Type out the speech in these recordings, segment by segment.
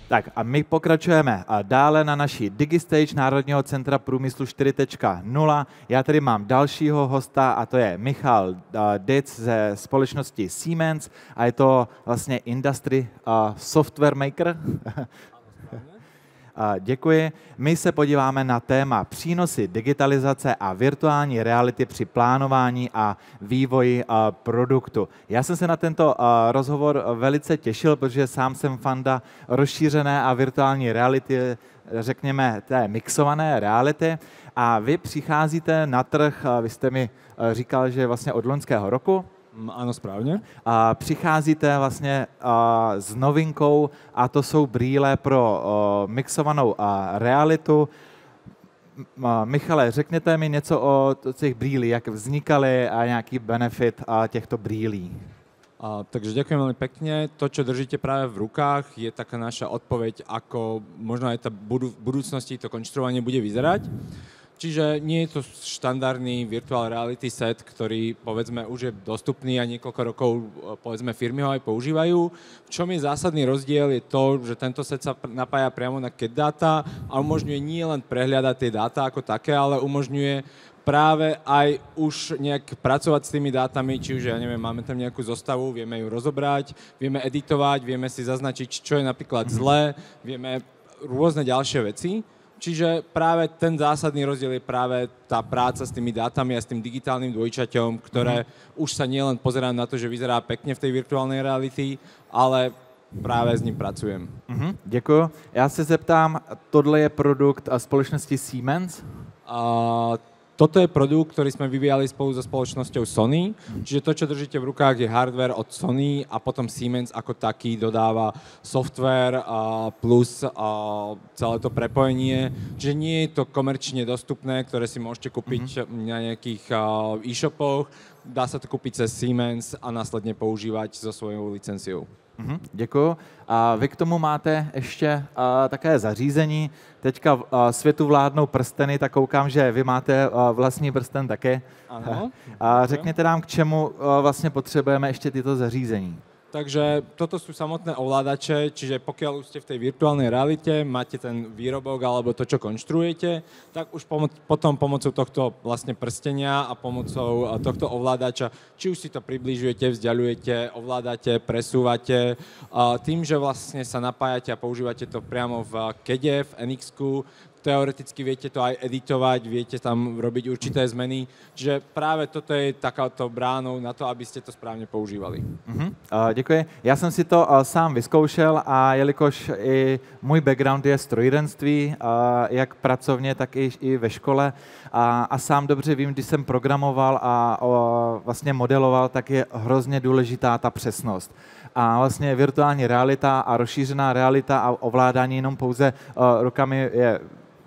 Tak a my pokračujeme a dále na naší DigiStage Národního centra průmyslu 4.0. Já tady mám dalšího hosta a to je Michal Dic ze společnosti Siemens a je to vlastně Industry Software Maker. Děkuji. My se podíváme na téma přínosy digitalizace a virtuální reality při plánování a vývoji produktu. Já jsem se na tento rozhovor velice těšil, protože sám jsem fanda rozšířené a virtuální reality, řekněme té mixované reality. A vy přicházíte na trh, vy jste mi říkal, že vlastně od loňského roku. Áno, správne. Přicházíte vlastně s novinkou a to jsou brýle pro mixovanou realitu. Michale, řekněte mi něco o těch brýlí, jak vznikaly a nějaký benefit těchto brýlí. Takže ďakujem veľmi pekne. To, čo držíte práve v rukách, je taká naša odpoveď, ako možno aj v budúcnosti to konštruovanie bude vyzerať. Čiže nie je to štandardný virtual reality set, ktorý povedzme už je dostupný a niekoľko rokov povedzme firmy ho aj používajú. V čom je zásadný rozdiel je to, že tento set sa napája priamo na CAD data a umožňuje nie len prehliadať tie dáta ako také, ale umožňuje práve aj už nejak pracovať s tými dátami, či už, ja neviem, máme tam nejakú zostavu, vieme ju rozobrať, vieme editovať, vieme si zaznačiť, čo je napríklad zlé, vieme rôzne ďalšie veci. Čiže práve ten zásadný rozdiel je práve tá práca s tými dátami a s tým digitálnym dvojčaťom, ktoré už sa nielen pozerám na to, že vyzerá pekne v tej virtuálnej reality, ale práve s ním pracujem. Děkuji. Já se zeptám, tohle je produkt společnosti Siemens? Toto je produkt, ktorý sme vyvíjali spolu so spoločnosťou Sony. Čiže to, čo držíte v rukách, je hardware od Sony a potom Siemens ako taký dodáva software plus celé to prepojenie. Čiže nie je to komerčne dostupné, ktoré si môžete kúpiť na nejakých e-shopoch. Dá sa to kúpiť cez Siemens a následne používať so svojou licenciou. Děkuju. A vy k tomu máte ještě také zařízení. Teďka světu vládnou prsteny, tak koukám, že vy máte vlastní prsten také. Ano. A řekněte nám, k čemu vlastně potřebujeme ještě tyto zařízení. Takže toto sú samotné ovládače, čiže pokiaľ už ste v tej virtuálnej realite, máte ten výrobok alebo to, čo konštruujete, tak už potom pomocou tohto vlastne prstenia a pomocou tohto ovládača, či už si to približujete, vzdialujete, ovládate, presúvate, tým, že vlastne sa napájate a používate to priamo v CAD, v NX-ku, teoreticky viete to aj editovať, viete tam robiť určité zmeny. Čiže práve toto je takáto bránou na to, aby ste to správne používali. Děkuji. Já jsem si to sám vyzkoušel a jelikož i můj background je strojírenství, jak pracovně, tak i ve škole a sám dobře vím, když jsem programoval a vlastně modeloval, tak je hrozně důležitá ta přesnost. A vlastně virtuální realita a rozšířená realita a ovládání jenom pouze rukami je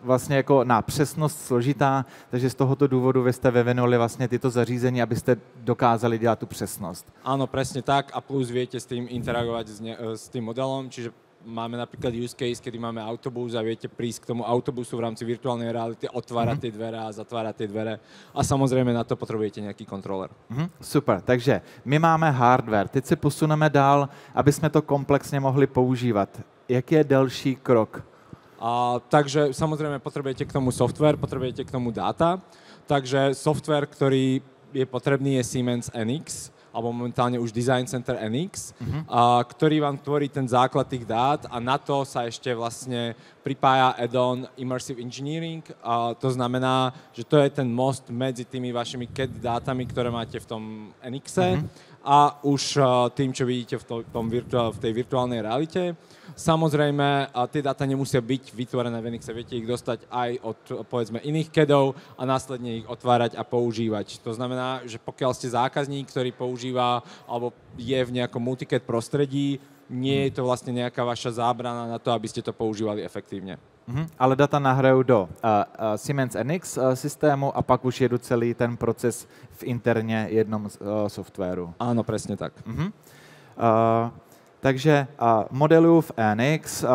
vlastně jako na přesnost složitá, takže z tohoto důvodu vy jste vyvinuli vlastně tyto zařízení, abyste dokázali dělat tu přesnost. Áno, presne tak a plus viete s tým interagovať s tým modelom, čiže máme napríklad use case, kedy máme autobus a viete prísť k tomu autobusu v rámci virtuálnej reality, otvárať tie dvere a zatvárať tie dvere a samozrejme na to potrebujete nejaký kontroler. Super, takže my máme hardware, teď se posuneme dál, aby jsme to komplexně mohli používat. Jaký je další krok? Takže samozrejme potrebujete k tomu software, potrebujete k tomu dáta. Takže software, ktorý je potrebný, je Siemens NX, alebo momentálne už Design Center NX, ktorý vám tvorí ten základ tých dát a na to sa ešte vlastne pripája add-on Immersive Engineering. To znamená, že to je ten most medzi tými vašimi CAD dátami, ktoré máte v tom NX-e a už tým, čo vidíte v tej virtuálnej realite. Samozrejme, tie dáta nemusia byť vytvorené v NX-e, viete ich dostať aj od, povedzme, iných CAD-ov a následne ich otvárať a používať. To znamená, že pokiaľ ste zákazník, ktorý používa alebo je v nejakom multicad prostredí, nie je to vlastne nejaká vaša zábrana na to, aby ste to používali efektívne. Ale data nahrajou do Siemens NX systému a pak už jedu celý ten proces v interně jednom softwaru. Áno, presne tak. Takže modeluju v NX.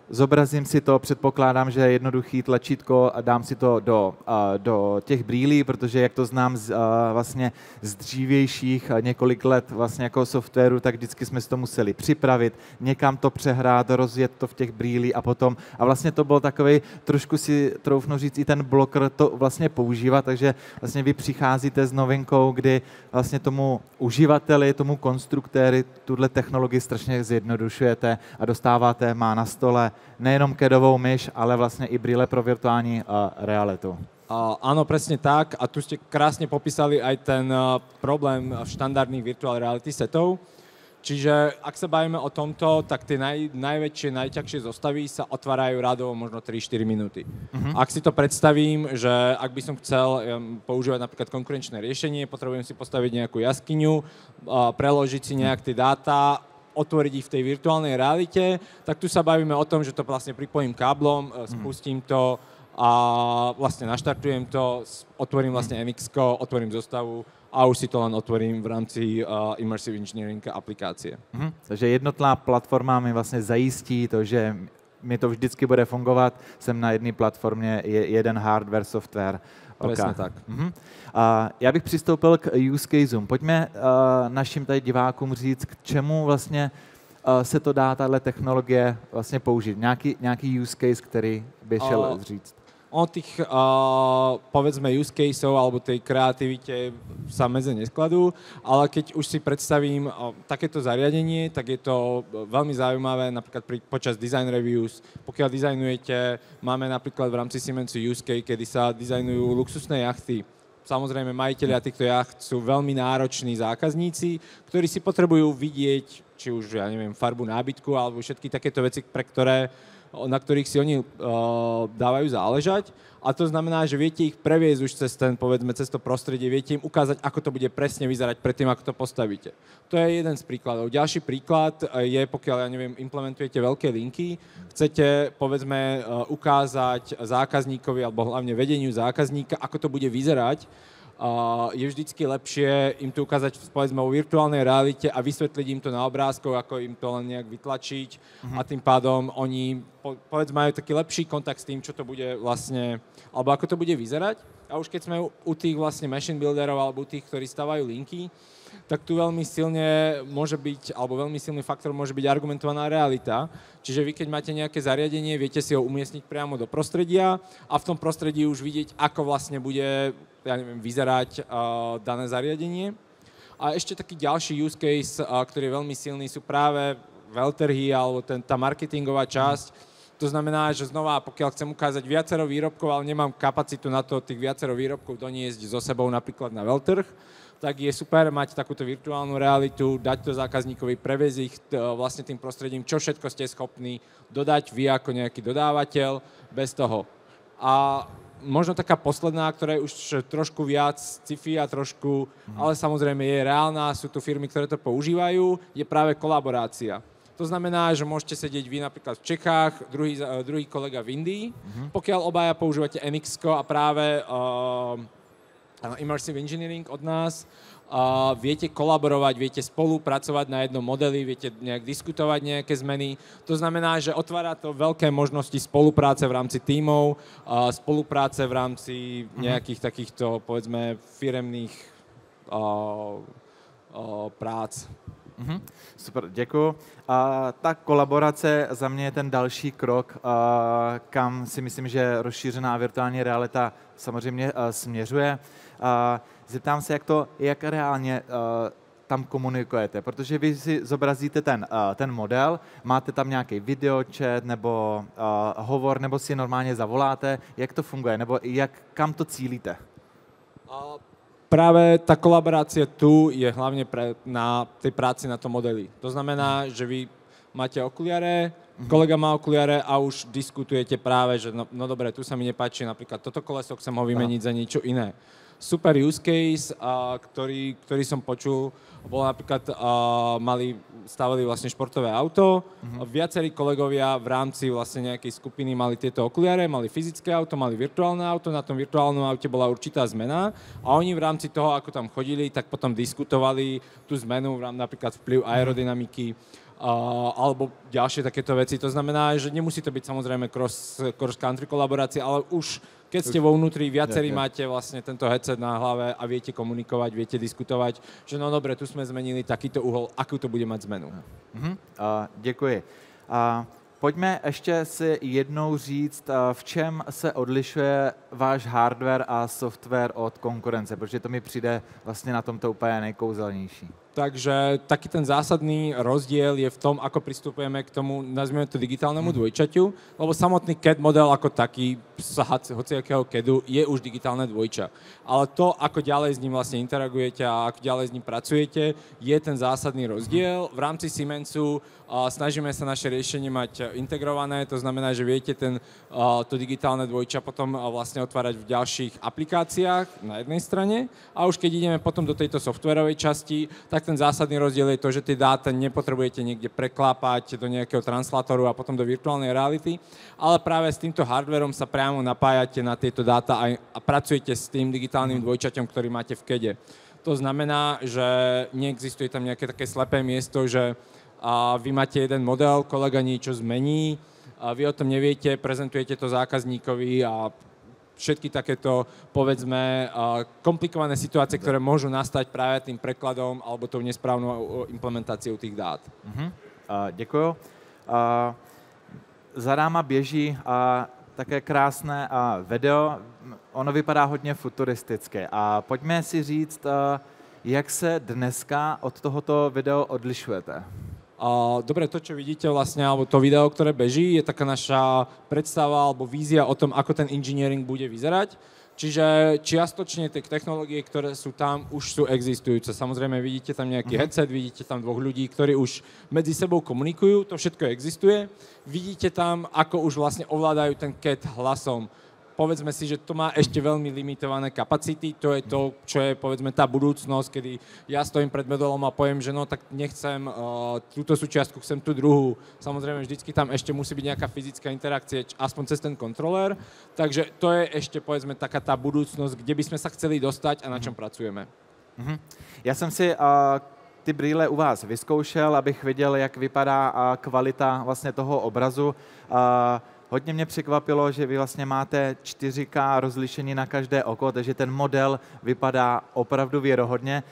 zobrazím si to, předpokládám, že je jednoduchý tlačítko a dám si to do těch brýlí, protože jak to znám vlastně z dřívějších několik let vlastně jako softwaru, tak vždycky jsme si to museli připravit, někam to přehrát, rozjet to v těch brýlí a potom. A vlastně to byl takový, trošku si troufnu říct, i ten bloker to vlastně používá, takže vlastně vy přicházíte s novinkou, kdy vlastně tomu uživateli, tomu konstruktéry tuhle technologii strašně zjednodušujete a dostáváte, má na stole nejenom kedovou myš, ale vlastně i brýle pro virtuální realitu. Áno, presne tak. A tu ste krásne popísali aj ten problém štandardných virtual reality setov. Čiže ak sa bavíme o tomto, tak tie najväčšie, najťažšie zostavy sa otvárajú radovo možno 3-4 minúty. Ak si to predstavím, že ak by som chcel používať napríklad konkurenčné riešenie, potrebujem si postaviť nejakú jaskyňu, preložiť si nejak tie dáta, otvoriť ich v tej virtuálnej realite, tak tu sa bavíme o tom, že to vlastne pripojím káblom, spustím to a vlastne naštartujem to, otvorím vlastne NX-ko, otvorím zostavu a už si to len otvorím v rámci Immersive Engineering aplikácie. Takže jednotná platforma mi vlastně zajistí to, že mi to vždycky bude fungovat, jsem na jedné platformě, jeden hardware, software. Presne tak. Já bych přistoupil k use caseům. Pojďme našim tady divákům říct, k čemu vlastně se to dá, tahle technologie vlastně použít. Nějaký use case, který by šel říct. O tých, povedzme, use caseov alebo tej kreativite sa medze neskladú, ale keď už si predstavím takéto zariadenie, tak je to veľmi zaujímavé napríklad počas design reviews. Pokiaľ dizajnujete, máme napríklad v rámci Siemensu use case, kedy sa dizajnujú luxusné jachty. Samozrejme, majitelia týchto jacht sú veľmi nároční zákazníci, ktorí si potrebujú vidieť, či už, ja neviem, farbu nábytku alebo všetky takéto veci, na ktorých si oni dávajú záležať. A to znamená, že viete ich previesť už cez to prostredie, viete im ukázať, ako to bude presne vyzerať predtým, ako to postavíte. To je jeden z príkladov. Ďalší príklad je, pokiaľ, ja neviem, implementujete veľké linky, chcete, povedzme, ukázať zákazníkovi, alebo hlavne vedeniu zákazníka, ako to bude vyzerať, je vždycky lepšie im to ukázať, povedzme, o virtuálnej realite a vysvetliť im to na obrázkoch, ako im to len nejak vytlačiť a tým pádom oni, povedzme, majú taký lepší kontakt s tým, čo to bude vlastne, alebo ako to bude vyzerať. A už keď sme u tých vlastne machine builderov alebo u tých, ktorí stavajú linky, tak tu veľmi silne môže byť, alebo veľmi silný faktor môže byť argumentovaná realita. Čiže vy, keď máte nejaké zariadenie, viete si ho umiestniť priamo do prostredia a v tom prostredí už vidieť, ako vlastne bude, ja neviem, vyzerať dané zariadenie. A ešte taký ďalší use case, ktorý je veľmi silný, sú práve veľtrhy alebo tá marketingová časť. To znamená, že znova, pokiaľ chcem ukázať viacero výrobkov, ale nemám kapacitu na to tých viacero výrobkov doniesť so sebou napríklad na veľtrh, tak je super mať takúto virtuálnu realitu, dať to zákazníkovi, previesť ich vlastne tým prostredím, čo všetko ste schopní dodať vy ako nejaký dodávateľ bez toho. A možno taká posledná, ktorá je už trošku viac sci-fi a trošku, ale samozrejme je reálna, sú tu firmy, ktoré to používajú, je práve kolaborácia. To znamená, že môžete sedieť vy napríklad v Čechách, druhý kolega v Indii, pokiaľ obaja používate NX-ko a práve Immersive Engineering od nás, viete kolaborovať, viete spolupracovať na jednom modeli, viete nejak diskutovať nejaké zmeny. To znamená, že otvára to veľké možnosti spolupráce v rámci tímov, spolupráce v rámci nejakých takýchto, povedzme, firemných prác. Super, děkuji. Ta kolaborace za mě je ten další krok, kam si myslím, že rozšířená virtuální realita samozřejmě směřuje. Zeptám se, jak reálně tam komunikujete, protože vy si zobrazíte ten model, máte tam nějaký videočet nebo hovor, nebo si normálně zavoláte, jak to funguje, nebo kam to cílíte? Práve tá kolaborácia tu je hlavne na tej práci na tom modeli. To znamená, že vy máte okuliare, kolega má okuliare a už diskutujete práve, že no dobre, tu sa mi nepáči napríklad toto koleso, chcem ho vymeniť za niečo iné. super use case, ktorý som počul, bolo napríklad, stavili vlastne športové auto. Viacerí kolegovia v rámci vlastne nejakej skupiny mali tieto okuliare, mali fyzické auto, mali virtuálne auto, na tom virtuálnom aute bola určitá zmena a oni v rámci toho, ako tam chodili, tak potom diskutovali tú zmenu, napríklad vplyv aerodynamiky, alebo ďalšie takéto veci. To znamená, že nemusí to byť samozrejme cross-country kolaborácia, ale už keď ste vo vnútri, viacerí máte vlastne tento headset na hlave a viete komunikovať, viete diskutovať, že no dobre, tu sme zmenili takýto uhol, akú to bude mať zmenu. Děkuji. Pojďme ještě si jednou říct, v čem se odlišuje váš hardware a software od konkurence, protože to mi přijde vlastně na tomto úplně nejkouzelnější. Takže taký ten zásadný rozdiel je v tom, ako pristupujeme k tomu, nazvime to digitálnemu dvojčaťu, lebo samotný CAD model ako taký, hociakého CADu, je už digitálne dvojča. Ale to, ako ďalej s ním vlastne interagujete a ako ďalej s ním pracujete, je ten zásadný rozdiel. V rámci Siemensu snažíme sa naše riešenie mať integrované, to znamená, že viete to digitálne dvojča potom vlastne otvárať v ďalších aplikáciách na jednej strane a už keď ideme potom do tejto softwarovej časti, tak ten zásadný rozdiel je to, že tie dáta nepotrebujete niekde preklápať do nejakého translátoru a potom do virtuálnej reality, ale práve s týmto hardverom sa priamo napájate na tieto dáta a pracujete s tým digitálnym dvojčaťom, ktorý máte v CADe. To znamená, že neexistuje tam nejaké také slepé miesto, že vy máte jeden model, kolega niečo zmení, vy o tom neviete, prezentujete to zákazníkovi a všetky takéto, povedzme, komplikované situácie, ktoré môžu nastať práve tým prekladom alebo tou nesprávnou implementáciou tých dát. Děkuju. Za náma běží také krásné video. Ono vypadá hodně futuristicky. A pojďme si říct, jak se dneska od tohoto videa odlišujete. Dobre, to, čo vidíte vlastne, alebo to video, ktoré beží, je taká naša predstava alebo vízia o tom, ako ten engineering bude vyzerať. Čiže čiastočne tie technológie, ktoré sú tam, už sú existujúce. Samozrejme, vidíte tam nejaký headset, vidíte tam dvoch ľudí, ktorí už medzi sebou komunikujú, to všetko existuje. Vidíte tam, ako už vlastne ovládajú ten CAD hlasom. Povedzme si, že to má ešte veľmi limitované kapacity, to je to, čo je povedzme tá budúcnosť, kedy ja stojím pred modelom a poviem, že no tak nechcem túto súčiastku, chcem tú druhú. Samozrejme, vždycky tam ešte musí byť nejaká fyzická interakcia, aspoň cez ten kontroler, takže to je ešte povedzme taká tá budúcnosť, kde by sme sa chceli dostať a na čom pracujeme. Já jsem si ty brýle u vás vyzkoušel, abych viděl, jak vypadá kvalita vlastně toho obrazu. Hodně mě překvapilo, že vy vlastně máte 4K rozlišení na každé oko, takže ten model vypadá opravdu věrohodně.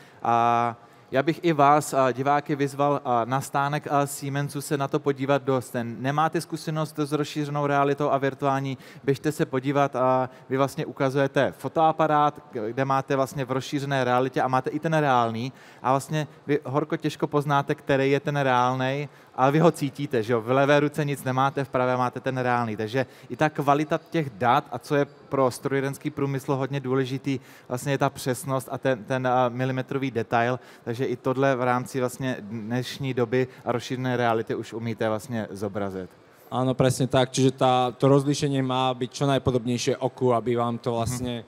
Já bych i vás, diváky, vyzval na stánek Siemensu se na to podívat dost. Nemáte zkušenost s rozšířenou realitou a virtuální, běžte se podívat a vy vlastně ukazujete fotoaparát, kde máte vlastně v rozšířené realitě a máte i ten reálný a vlastně vy horko těžko poznáte, který je ten reálnej, ale vy ho cítíte, že jo? V levé ruce nic nemáte, v pravé máte ten reálný. Takže i ta kvalita těch dat, a co je pro strojírenský průmysl hodně důležitý, vlastně je ta přesnost a ten milimetrový detail. Takže i tohle v rámci vlastně dnešní doby a rozšířené reality už umíte vlastně zobrazit. Áno, presne tak. Čiže to rozlíšenie má byť čo najpodobnejšie oku, aby vám to vlastne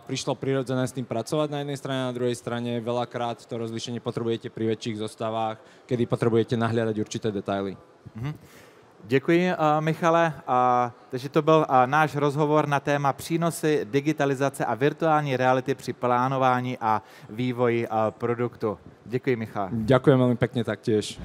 prišlo prirodzené s tým pracovať na jednej strane, na druhej strane veľakrát to rozlíšenie potrebujete pri väčších zostavách, kedy potrebujete nahliadať určité detaily. Děkuji, Michale. Takže to byl náš rozhovor na téma přínosy digitalizace a virtuální reality při plánování a vývoji produktu. Děkuji, Michale. Ďakujem veľmi pekne taktiež.